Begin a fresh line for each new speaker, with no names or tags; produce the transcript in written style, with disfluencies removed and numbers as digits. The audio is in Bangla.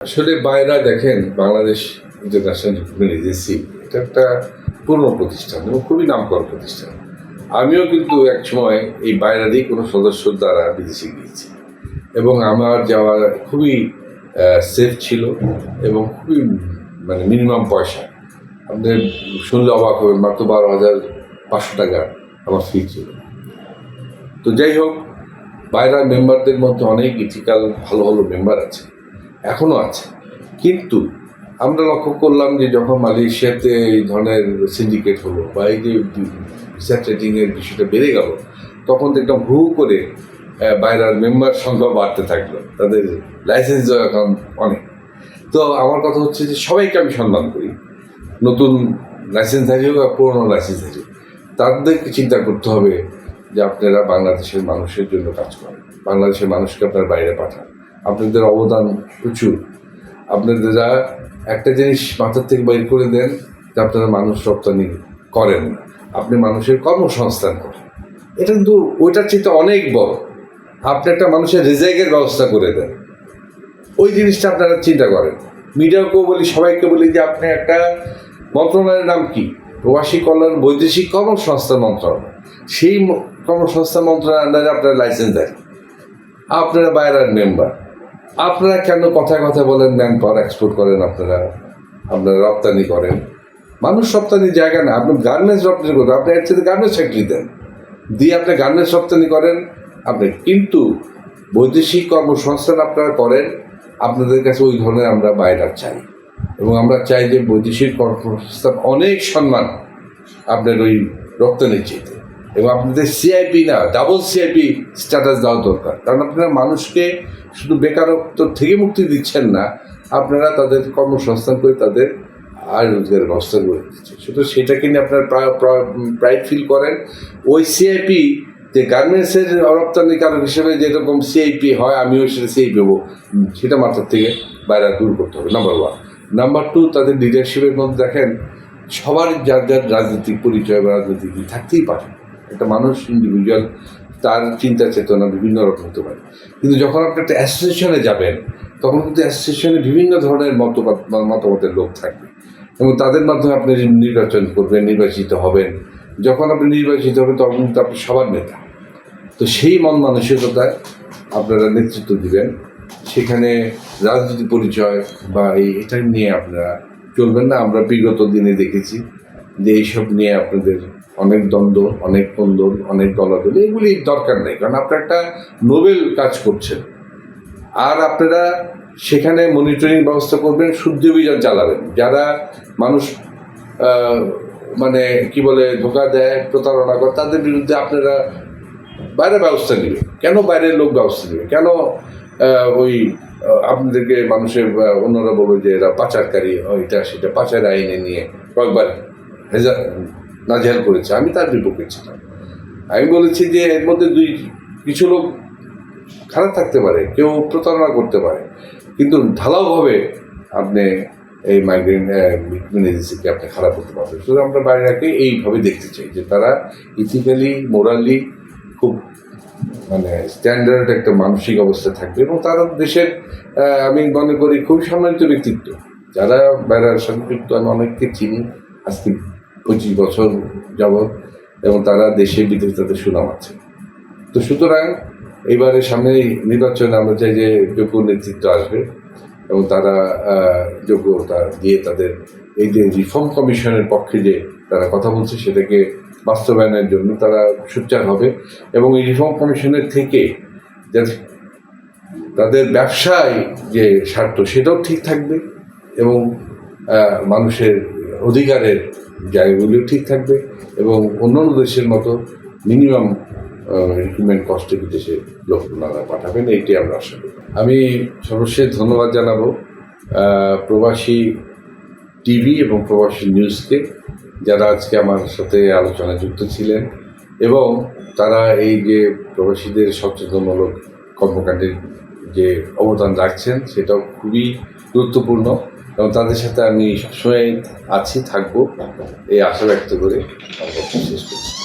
আসলে বাইরা দেখেন বাংলাদেশ ইন্টারন্যাশনাল রিক্রুটমেন্ট এজেন্সি এটা একটা পুরনো প্রতিষ্ঠান এবং খুবই নামকরা প্রতিষ্ঠান। আমিও কিন্তু এক সময় এই বাইরেরই কোনো সদস্যর দ্বারা বিদেশে গিয়েছি এবং আমার যাওয়া খুবই সেফ ছিল এবং খুবই মিনিমাম পয়সা। আপনি শুনলে অবাক হবেন, মাত্র 12,500 টাকা আমার ফি ছিল। তো যাই হোক, বাইরের মেম্বারদের মধ্যে অনেক ইথিক্যাল ভালো ভালো মেম্বার আছে, এখনও আছে। কিন্তু আমরা লক্ষ্য করলাম যে যখন মালয়েশিয়াতে এই ধরনের সিন্ডিকেট হলো বা এই যে ভিসা ট্রেডিংয়ের বিষয়টা বেড়ে গেল, তখন দেখলাম হু করে বাইরের মেম্বার সংখ্যা বাড়তে থাকলো, তাদের লাইসেন্স এখন অনেক। তো আমার কথা হচ্ছে যে সবাইকে আমি সম্মান করি, নতুন লাইসেন্সধারী হোক আর পুরোনো লাইসেন্সধারী, তাদেরকে চিন্তা করতে হবে যে আপনারা বাংলাদেশের মানুষের জন্য কাজ করেন, বাংলাদেশের মানুষকে আপনার বাইরে পাঠান। আপনাদের অবদান প্রচুর। আপনারা একটা জিনিস মাথার থেকে বাইর করে দেন যে আপনারা মানুষ রপ্তানি করেন না, আপনি মানুষের কর্মসংস্থান করেন। এটা কিন্তু ওইটার চেয়ে অনেক বড়। আপনি একটা মানুষের রেজাইকের ব্যবস্থা করে দেন, ওই জিনিসটা আপনারা চিন্তা করেন। মিডিয়াকেও বলি, সবাইকে বলি যে আপনি একটা মন্ত্রণালয়ের নাম কি? প্রবাসী কল্যাণ বৈদেশিক কর্মসংস্থান মন্ত্রণালয়। সেই কর্মসংস্থান মন্ত্রণালয়ের আন্ডারে আপনারা লাইসেন্স দেন, আপনারা বাইরের মেম্বার। আপনারা কেন কথায় কথা বলেন ম্যান পাওয়ার এক্সপোর্ট করেন, আপনারা রপ্তানি করেন? মানুষ রপ্তানির জায়গা না, আপনি গার্মেন্টস রপ্তানি করেন, আপনি এর সাথে গার্মেন্টস ফ্যাক্টরি দেন, দিয়ে আপনি গার্মেন্টস রপ্তানি করেন আপনি। কিন্তু বৈদেশিক কর্মসংস্থান আপনারা করেন, আপনাদের কাছে ওই ধরনের আমরা বাইরে চাই। এবং আমরা চাই যে বৈদেশিক কর্মসংস্থান অনেক সম্মান আপনার ওই রপ্তানির চেয়ে, এবং আপনাদের সিআইপি না, ডাবল সিআইপি স্ট্যাটাস দেওয়া দরকার। কারণ আপনারা মানুষকে শুধু বেকারত্ব থেকে মুক্তি দিচ্ছেন না, আপনারা তাদের কর্মসংস্থান করে তাদের আয় রোজগারের ব্যবস্থা করে দিচ্ছে। শুধু সেটাকে নিয়ে আপনারা প্রাইড ফিল করেন। ওই সিআইপি যে গার্মেন্টসের রপ্তানিকারক হিসেবে যেরকম সিআইপি হয়, আমিও সেটা সিআইপি হবো, সেটা মাথার থেকে বাইরে দূর করতে হবে, নাম্বার 1। নাম্বার 2, তাদের লিডারশিপের মধ্যে দেখেন সবার যার যার রাজনৈতিক পরিচয় বা রাজনৈতিক থাকতেই পারে। একটা মানুষ ইন্ডিভিজুয়াল, তার চিন্তা চেতনা বিভিন্ন রকম হতে পারে। কিন্তু যখন আপনি একটা অ্যাসোসিয়েশনে যাবেন, তখন কিন্তু অ্যাসোসিয়েশনে বিভিন্ন ধরনের মতামতের লোক থাকবে এবং তাদের মাধ্যমে আপনি নির্বাচন করবেন, নির্বাচিত হবেন। যখন আপনি নির্বাচিত হবেন তখন কিন্তু আপনি সবার নেতা। তো সেই মন মানসিকতায় আপনারা নেতৃত্ব দিবেন। সেখানে রাজনৈতিক পরিচয় বা এটা নিয়ে আপনারা চলবেন না। আমরা বিগত দিনে দেখেছি যে এইসব নিয়ে আপনাদের অনেক দ্বন্দ্ব, অনেক কোন্দল, অনেক দলাদলি, এগুলি দরকার নেই। কারণ আপনারা একটা নোবেল কাজ করছেন, আর আপনারা সেখানে মনিটরিং ব্যবস্থা করবেন, শুদ্ধি অভিযান চালাবেন। যারা মানুষ ধোকা দেয়, প্রতারণা করে, তাদের বিরুদ্ধে আপনারা বাইরে ব্যবস্থা নেবেন। কেন বাইরের লোক ব্যবস্থা নেবে? কেন আপনাদেরকে মানুষের অন্যরা বলবে যে এরা পাচারকারী, এটা সেটা পাচার আইনে নিয়ে কয়েকবার নাজেহাল করেছে। আমি তার বিপক্ষে ছিলাম। আমি বলেছি যে এর মধ্যে কিছু লোক খারাপ থাকতে পারে, কেউ প্রতারণা করতে পারে, কিন্তু ঢালাওভাবে আপনি এই মাইগ্রেন্ট রিক্রুটমেন্ট এজেন্সিকে আপনি খারাপ করতে পারবেন। শুধু আমরা বাইরেকে এইভাবে দেখতে চাই যে তারা ইথিক্যালি, মোরালি খুব স্ট্যান্ডার্ড একটা মানসিক অবস্থা থাকবে এবং তারা দেশের আমি মনে করি খুব সম্মানিত ব্যক্তিত্ব। যারা বাইরের সাথে যুক্ত, আমি অনেককে চিনি আজকে 25 বছর যাবৎ, এবং তারা দেশে বিদেশে তাদের সুনাম আছে। তো সুতরাং এইবারের সামনে নির্বাচনে আমরা চাই যে যোগ্য নেতৃত্ব আসবে এবং তারা যোগ্যতা দিয়ে তাদের এই যে রিফর্ম কমিশনের পক্ষে যে তারা কথা বলছে সেটাকে বাস্তবায়নের জন্য তারা সোচ্চার হবে। এবং এই রিফর্ম কমিশনের থেকে তাদের ব্যবসায় যে স্বার্থ সেটাও ঠিক থাকবে এবং মানুষের অধিকারের জায়গাগুলিও ঠিক থাকবে এবং অন্যান্য দেশের মতো মিনিমাম রিক্রুটমেন্ট কস্টে বিদেশে লোক পাঠাবেন, এইটাই আমরা আশা করি। আমি সর্বশেষ ধন্যবাদ জানাবো প্রবাসী টিভি এবং প্রবাসী নিউজকে, যারা আজকে আমার সাথে আলোচনায় যুক্ত ছিলেন এবং তারা এই যে প্রবাসীদের সচেতনমূলক কর্মকাণ্ডের যে অবদান রাখছেন সেটাও খুবই গুরুত্বপূর্ণ এবং তাদের সাথে আমি সবসময় আছি, থাকবো, এই আশা ব্যক্ত করে আমার কথা শেষ করছি।